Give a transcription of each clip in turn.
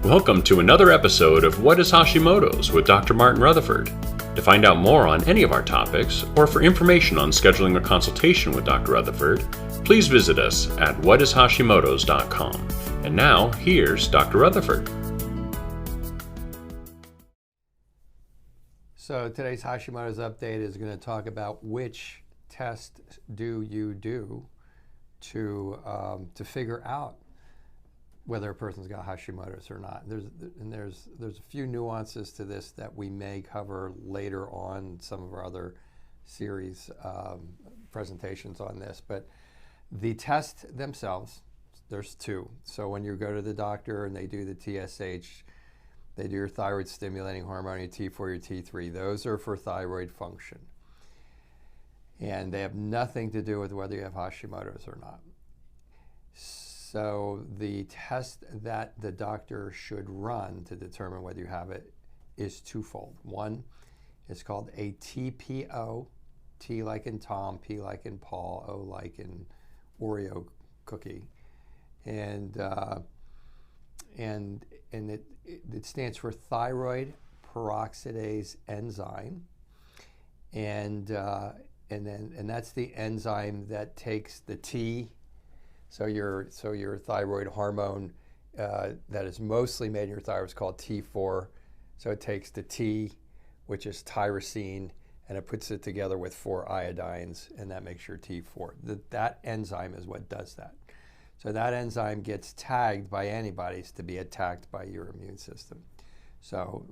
Welcome to another episode of What is Hashimoto's with Dr. Martin Rutherford. To find out more on any of our topics, or for information on scheduling a consultation with Dr. Rutherford, please visit us at whatishashimotos.com. And now, here's Dr. Rutherford. So today's Hashimoto's update is going to talk about which test do you do to figure out whether a person's got Hashimoto's or not. There's a few nuances to this that we may cover later on some of our other series presentations on this. But the test themselves, there's two. So when you go to the doctor and they do the TSH, they do your thyroid stimulating hormone, your T4, your T3. Those are for thyroid function. And they have nothing to do with whether you have Hashimoto's or not. So the test that the doctor should run to determine whether you have it is twofold. One is called a TPO, T like in Tom, P like in Paul, O like in Oreo cookie. And it stands for thyroid peroxidase enzyme. And that's the enzyme that takes the T. So your thyroid hormone that is mostly made in your thyroid is called T4. So it takes the T, which is tyrosine, and it puts it together with 4 iodines, and that makes your T4. That enzyme is what does that. So that enzyme gets tagged by antibodies to be attacked by your immune system. So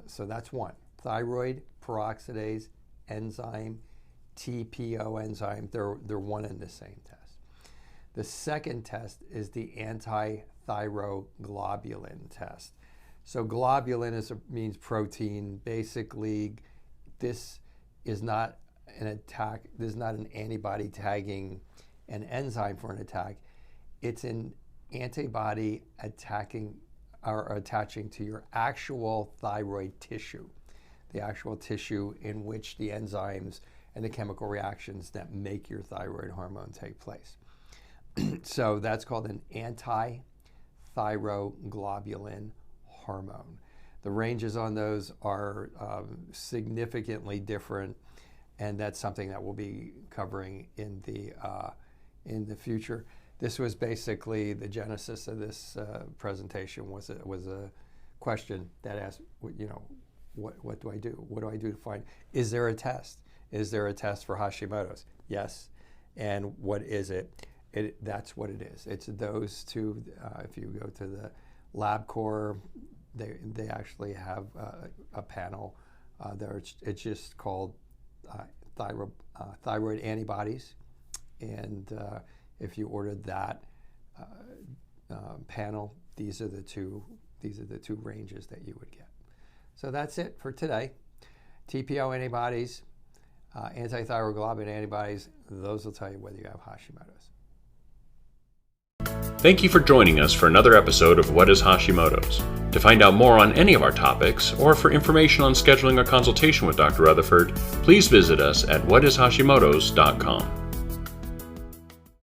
so that's one. Thyroid peroxidase enzyme, TPO enzyme, they're one and the same test. The second test is the antithyroglobulin test. So globulin means protein. Basically, this is not an attack. This is not an antibody tagging an enzyme for an attack. It's an antibody attaching to your actual thyroid tissue, the actual tissue in which the enzymes and the chemical reactions that make your thyroid hormone take place. So that's called an antithyroglobulin hormone. The ranges on those are significantly different, and that's something that we'll be covering in the future. This was basically the genesis of this presentation. Was a question that asked, what do I do? What do I do to find? Is there a test? Is there a test for Hashimoto's? Yes. And what is it? That's what it is. It's those two. If you go to the LabCorp, they actually have a panel there. It's just called thyroid antibodies, and if you ordered that panel, these are the two ranges that you would get. So that's it for today. TPO antibodies, antithyroglobulin antibodies. Those will tell you whether you have Hashimoto's. Thank you for joining us for another episode of What is Hashimoto's. To find out more on any of our topics, or for information on scheduling a consultation with Dr. Rutherford, please visit us at whatishashimotos.com.